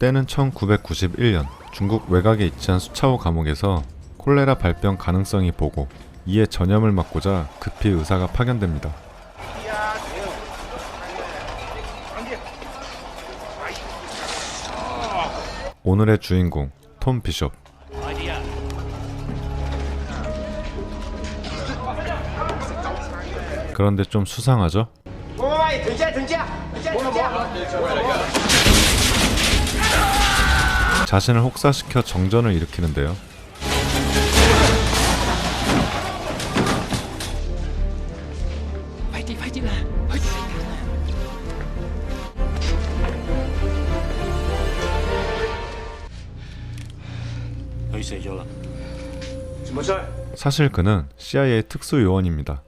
때는 1991년 중국 외곽에 위치한 수차오 감옥에서 콜레라 발병 가능성이 보고 이에 전염을 막고자 급히 의사가 파견됩니다. 오늘의 주인공 톰 비숍. 그런데 좀 수상하죠? 자신을 혹사시켜 정전을 일으키는데요. 사실 그는 CIA 특수요원입니다.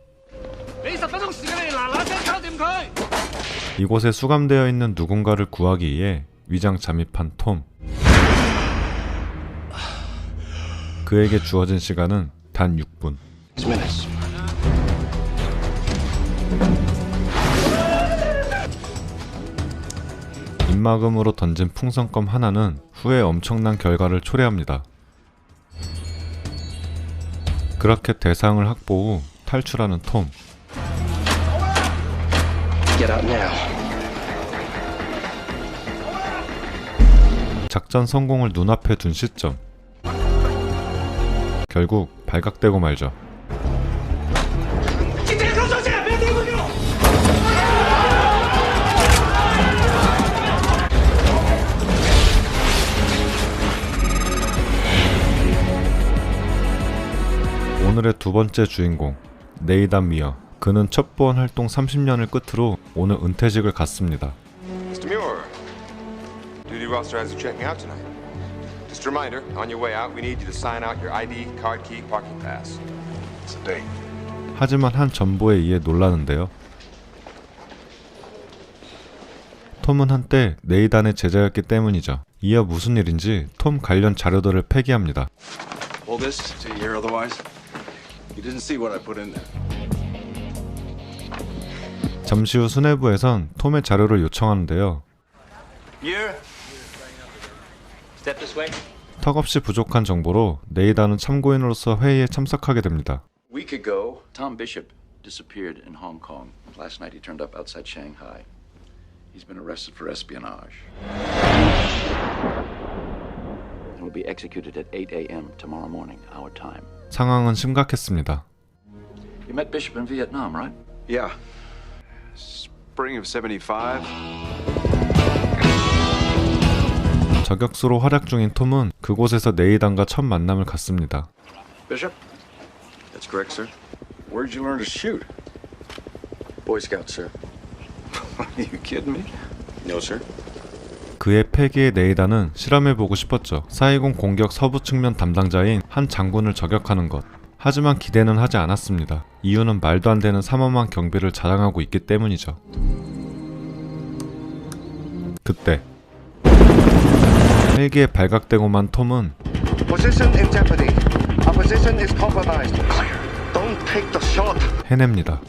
이곳에 수감되어 있는 누군가를 구하기 위해 위장 잠입한 톰. 그에게 주어진 시간은 단 6분. 입막음으로 던진 풍선껌 하나는 후에 엄청난 결과를 초래합니다. 그렇게 대상을 확보 후 탈출하는 톰. 작전 성공을 눈앞에 둔 시점. 결국 발각되고 말죠. 오늘의 두 번째 주인공 네이단 미어. 그는 첩보원 활동 30년을 끝으로 오늘 은퇴식을 갖습니다. Mr. Muir, duty roster has you checking out tonight. Just a reminder, on your way out, we need you to sign out your ID, card key, parking pass. It's a date. 하지만 한 전보에 의해 놀라는데요. 톰은 한때 네이단의 제자였기 때문이죠. 이어 무슨 일인지 톰 관련 자료들을 폐기합니다. August, to hear otherwise. You didn't see what I put in there. 잠시 후 수뇌부에선 톰의 자료를 요청하는데요. 턱없이 부족한 정보로 네이단은 참고인으로서 회의에 참석하게 됩니다. A week ago, Tom Bishop disappeared in Hong Kong. Last night he turned up outside Shanghai. He's been arrested for espionage. And will be executed at 8 a.m. tomorrow morning, our time. 상황은 심각했습니다. You met Bishop in Vietnam, right? Yeah. Spring of 75. 저격수로 활약 중인 톰은 그곳에서 네이단과 첫 만남을 갖습니다. Bishop? That's correct, sir. Where'd you learn to shoot? Boy Scout, sir. Are you kidding me? No, sir. 그의 패기에 네이단은 실험해보고 싶었죠. 4.20 공격 서부 측면 담당자인 한 장군을 저격하는 것. 하지만 기대는 하지 않았습니다. 이유는 말도 안 되는 삼엄한 경비를 자랑하고 있기 때문이죠. 그때 헬기에 발각되고만 톰은 Position in jeopardy. Our position is compromised. Don't take the shot. 해냅니다.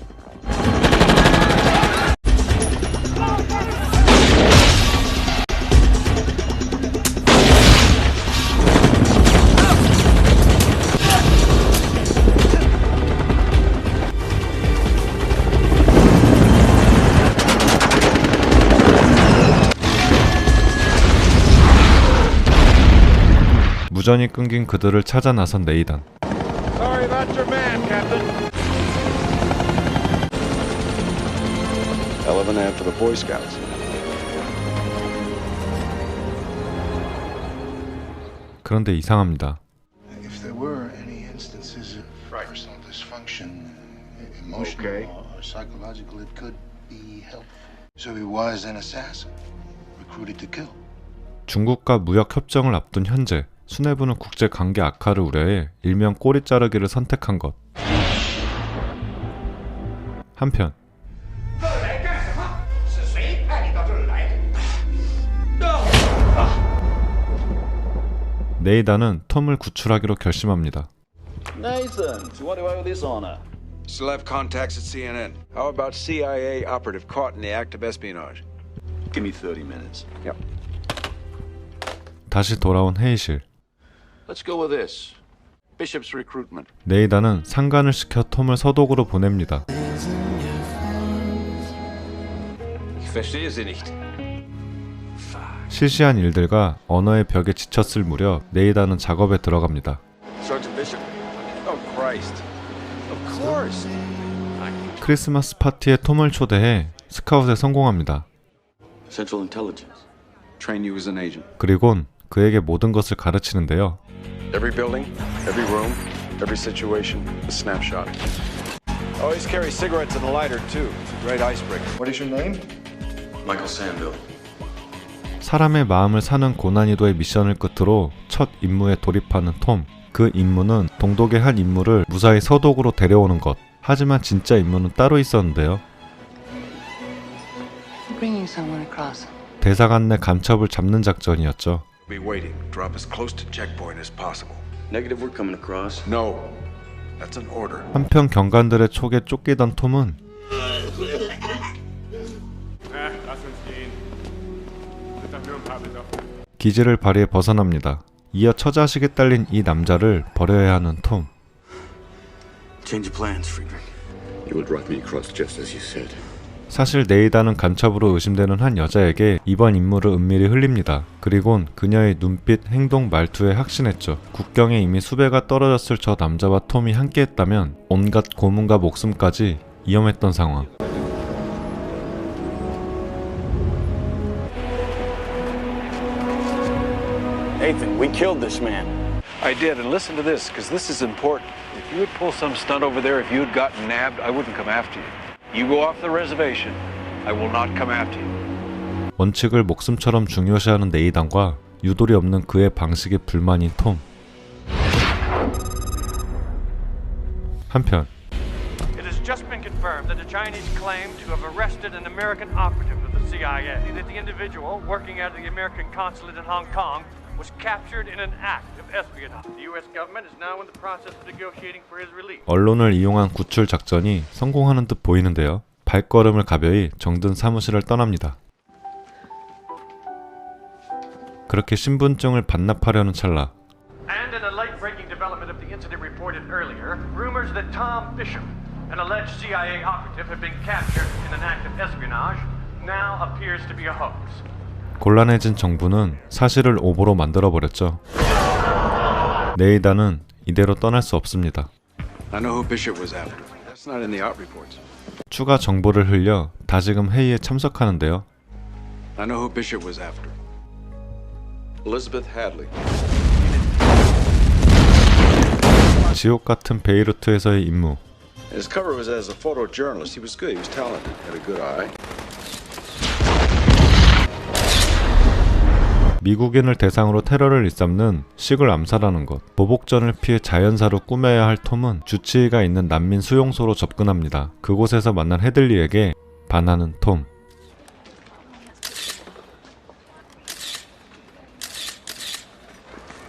무전이 끊긴 그들을 찾아 나선 네이단. Sorry about your man, Captain. 11 after the Boy Scouts. 그런데 이상합니다. If there were any instances of personal dysfunction, emotional or psychological, it could be helpful. So he was an assassin, recruited to kill. 중국과 무역 협정을 앞둔 현재 수뇌부는 국제 관계 악화를 우려해 일명 꼬리 자르기를 선택한 것. 한편 네이단은 톰을 구출하기로 결심합니다. Nathan, so what do I owe this honor? Still have contacts at CNN. How about CIA operative caught in the act of espionage? Give me 30 minutes. Yep. 다시 돌아온 회의실. Let's go with this. Bishop's recruitment. 네이다는 상관을 시켜 톰을 서독으로 보냅니다. Ich verstehe Sie nicht. 시시한 일들과 언어의 벽에 지쳤을 무렵 네이다는 작업에 들어갑니다. Sergeant Bishop. Oh, Christ. Of course. 크리스마스 파티에 톰을 초대해 스카웃에 성공합니다. Central Intelligence. Train you as an agent. 그리곤 그에게 모든 것을 가르치는데요. Every building, every room, every situation, a snapshot. Always carry cigarettes and a lighter, too. It's a great icebreaker. What is your name? Michael Sandville. 사람의 마음을 사는 고난이도의 미션을 끝으로 첫 임무에 돌입하는 톰. 그 임무는 동독의 한 인물을 무사히 서독으로 데려오는 것. 하지만 진짜 임무는 따로 있었는데요. Bringing someone across. 대사관 내 간첩을 잡는 작전이었죠. Be waiting. Drop as close to checkpoint as possible. Negative, we're coming across. No. That's an order. 한편 경관들의 촉에 쫓기던 톰은 기지를 발휘해 벗어납니다. 이어 처자식에 딸린 이 남자를 버려야 하는 톰. Change of plans, Friedrich. You will drive me across just as you said. 사실 네이다는 간첩으로 의심되는 한 여자에게 이번 임무를 은밀히 흘립니다. 그리곤 그녀의 눈빛, 행동, 말투에 확신했죠. 국경에 이미 수배가 떨어졌을 저 남자와 톰이 함께했다면 온갖 고문과 목숨까지 위험했던 상황. Nathan, we killed this man. I did, and listen to this, because this is important. If you would pull some stunt over there, if you had gotten nabbed, I wouldn't come after you. You go off the reservation, I will not come after you. 원칙을 목숨처럼 중요시하는 네이단과 유도리 없는 그의 방식에 불만인 톰. 한편 It has just been confirmed that the Chinese claim to have arrested an American operative of the CIA. That the individual working out of the American consulate in Hong Kong was captured in an act of espionage. The U.S. government is now in the process of negotiating for his release. 언론을 이용한 구출 작전이 성공하는 듯 보이는데요. 발걸음을 가벼이 정든 사무실을 떠납니다. 그렇게 신분증을 반납하려는 찰나 And in a late-breaking development of the incident reported earlier, rumors that Tom Bishop, an alleged CIA operative, had been captured in an act of espionage, now appears to be a hoax. 곤란해진 정부는 사실을 오보로 만들어버렸죠. 네이다는 이대로 떠날 수 없습니다. I know who Bishop was after. That's not in the out reports. 추가 정보를 흘려 다시금 회의에 참석하는데요. I know who Bishop was after. Elizabeth Hadley. 지옥 같은 베이루트에서의 임무. His cover was as a photojournalist. He was good. He was talented. Had a good eye. 미국인을 대상으로 테러를 일삼는 식을 암살하는 것. 보복전을 피해 자연사로 꾸며야 할 톰은 주치의가 있는 난민 수용소로 접근합니다. 그곳에서 만난 헤들리에게 반하는 톰.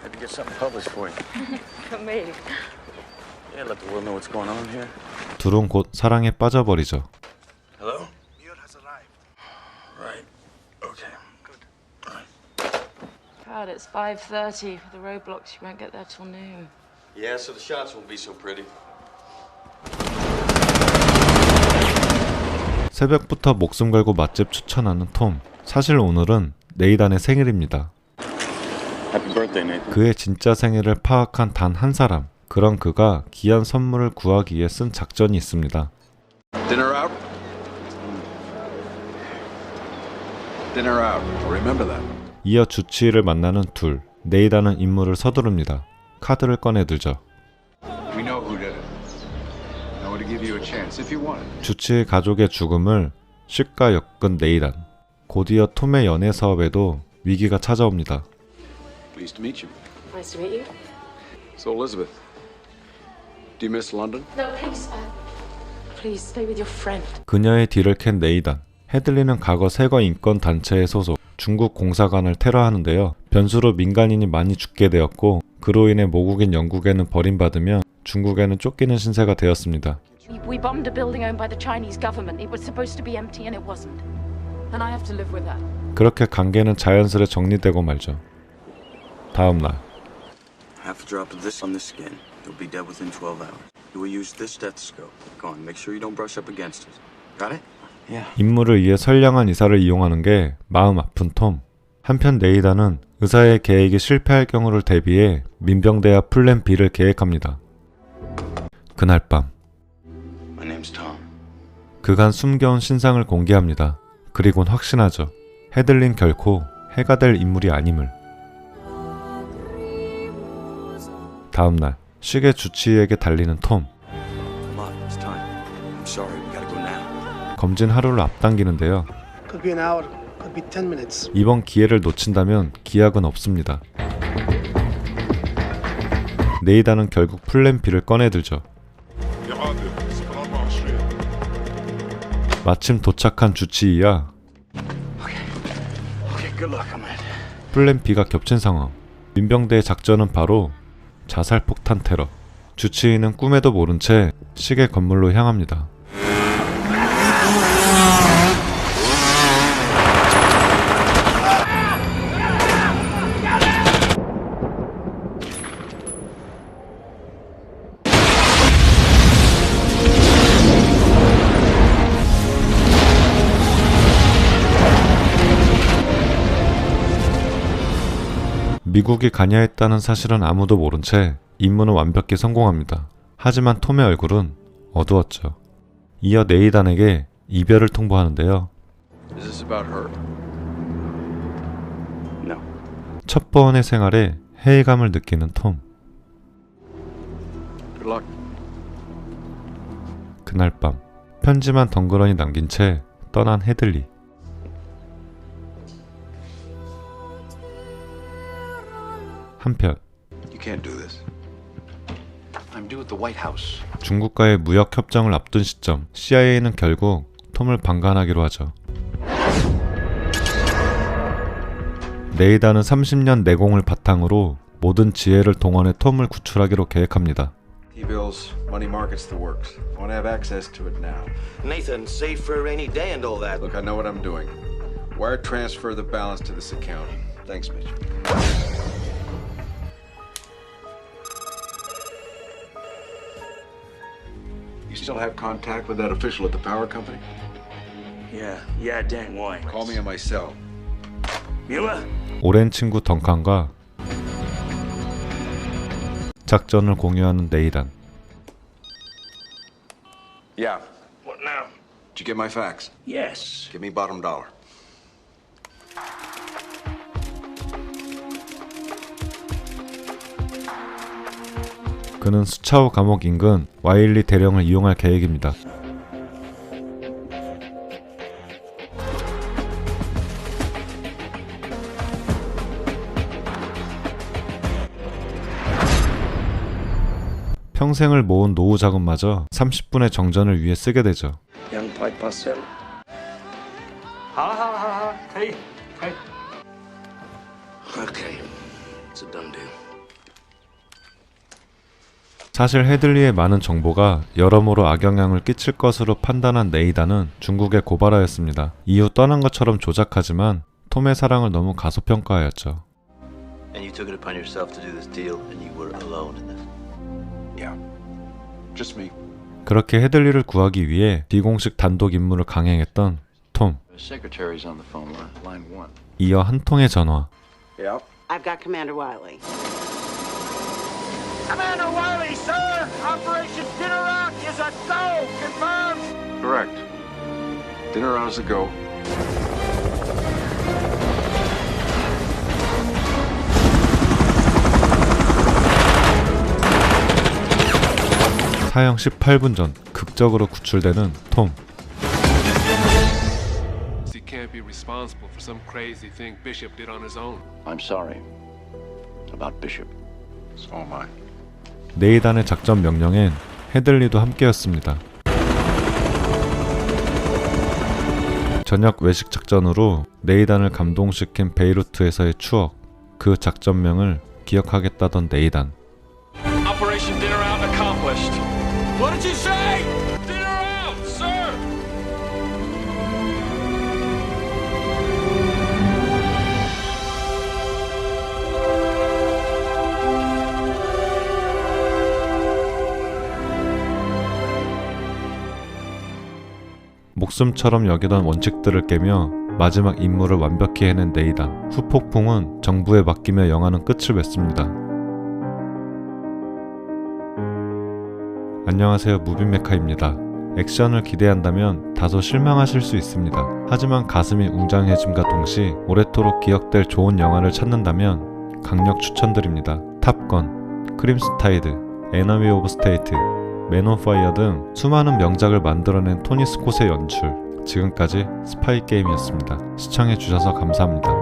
Had to get something published for you. For me. Yeah, let the world know what's going on here. 둘은 곧 사랑에 빠져버리죠. Hello? Mule has arrived. Right. Okay. Good. God, it's 5:30. For the roadblocks, you won't get there till noon. Yeah, so the shots won't be so pretty. 새벽부터 목숨 걸고 맛집 추천하는 톰. 사실 오늘은 네이단의 생일입니다. Happy birthday, Nathan. 그의 진짜 생일을 파악한 단 한 사람. 그런 그가 귀한 선물을 구하기 위해 쓴 작전이 있습니다. Dinner out? Dinner out. Remember that. 이어 주치의를 만나는 둘. 네이단은 임무를 서두릅니다. 카드를 꺼내들죠. We know who did it. I want to give you a chance if you want it. 주치의 가족의 죽음을 식과 엮은 네이단. 곧이어 톰의 연애 사업에도 위기가 찾아옵니다. Pleased to meet you. Nice to meet you. So, Elizabeth, do you miss London? No, please. Please stay with your friend. 그녀의 뒤를 캔 네이단. 헤들리는 과거 세거 인권 단체에 소속 중국 공사관을 테러하는데요. 변수로 민간인이 많이 죽게 되었고 그로 인해 모국인 영국에는 버림받으며 중국에는 쫓기는 신세가 되었습니다. We bombed a building owned by the Chinese government. It was supposed to be empty and it wasn't. And I have to live with that. 그렇게 관계는 자연스레 정리되고 말죠. 다음날 Half a drop of this on the skin. You'll be dead within 12 hours. You will use this stethoscope. Go on, make sure you don't brush up against it. Got it? Yeah. 임무를 위해 선량한 의사를 이용하는 게 마음 아픈 톰. 한편 네이다는 의사의 계획이 실패할 경우를 대비해 민병대와 플랜 B를 계획합니다. 그날 밤 My name's Tom. 그간 숨겨온 신상을 공개합니다. 그리곤 확신하죠. 헤들린 결코 해가 될 인물이 아님을. 다음날 시계 주치의에게 달리는 톰. Come on, it's time. I'm sorry, we gotta go now. 검진 하루를 앞당기는데요. Could be an hour, could be 10 minutes. 이번 기회를 놓친다면 기약은 없습니다. 네이다는 결국 플랜 B를 꺼내들죠. 마침 도착한 주치의야 Okay, good luck, I'm in. 플랜 B가 겹친 상황. 민병대의 작전은 바로 자살 폭탄 테러. 주치의는 꿈에도 모른 채 시계 건물로 향합니다. 미국이 관여했다는 사실은 아무도 모른 채 임무는 완벽히 성공합니다. 하지만 톰의 얼굴은 어두웠죠. 이어 네이단에게 이별을 통보하는데요. Is this about her? No. 첫 번의 생활에 회의감을 느끼는 톰. Good luck. 그날 밤 편지만 덩그러니 남긴 채 떠난 헤들리. 한편 You can't do this. I'm due at the White House. 중국과의 무역 협정을 앞둔 시점, CIA는 결국 톰을 방관하기로 하죠. 네이다는 30년 내공을 바탕으로 모든 지혜를 동원해 톰을 구출하기로 계획합니다. T-bills, money markets, the works. I want to have access to it now. Nathan, save for a rainy day and all that. Look, I know what I'm doing. Wire transfer the balance to this account. Thanks, Mitch. You still have contact with that official at the power company? Yeah, dang, why? Call me on my cell. Mueller? 오랜 친구 덩칸과 작전을 공유하는 네이단. Yeah. What now? Did you get my fax? Yes. Give me bottom dollar. 그는 수차오 감옥 인근 와일리 대령을 이용할 계획입니다. 평생을 모은 노후 자금마저 30분의 정전을 위해 쓰게 되죠. Young Pike Parcel. Okay. It's a done deal. 사실 헤들리의 많은 정보가 여러모로 악영향을 끼칠 것으로 판단한 네이다는 중국에 고발하였습니다. 이후 떠난 것처럼 조작하지만 톰의 사랑을 너무 가소평가하였죠. And you took it upon yourself to do this deal, and you were alone in this. Yeah. Just me. 그렇게 헤들리를 구하기 위해 비공식 단독 임무를 강행했던 톰. The secretary's on the phone line, line 1. 이어 한 통의 전화. Yeah. I've got Commander Wiley. Commander Wiley, sir! Operation Dinner Out is a go! Confirmed! Correct. Dinner out is a go. 사형 18분 전 극적으로 구출되는 톰. He can't be responsible for some crazy thing Bishop did on his own. I'm sorry about Bishop. So am I. 네이단의 작전 명령엔 헤들리도 함께였습니다. 저녁 외식 작전으로 네이단을 감동시킨 베이루트에서의 추억, 그 작전명을 기억하겠다던 네이단. Operation Dinner Out accomplished. What did you say? Dinner out, sir! 목숨처럼 여기던 원칙들을 깨며 마지막 임무를 완벽히 해낸 네이단. 후폭풍은 정부에 맡기며 영화는 끝을 맺습니다. 안녕하세요, 무비메카입니다. 액션을 기대한다면 다소 실망하실 수 있습니다. 하지만 가슴이 웅장해짐과 동시에 오래도록 기억될 좋은 영화를 찾는다면 강력 추천드립니다. 탑건, 크림스타이드, 에너미 오브 스테이트, 맨 온 파이어 등 수많은 명작을 만들어낸 토니 스콧의 연출. 지금까지 스파이 게임이었습니다. 시청해주셔서 감사합니다.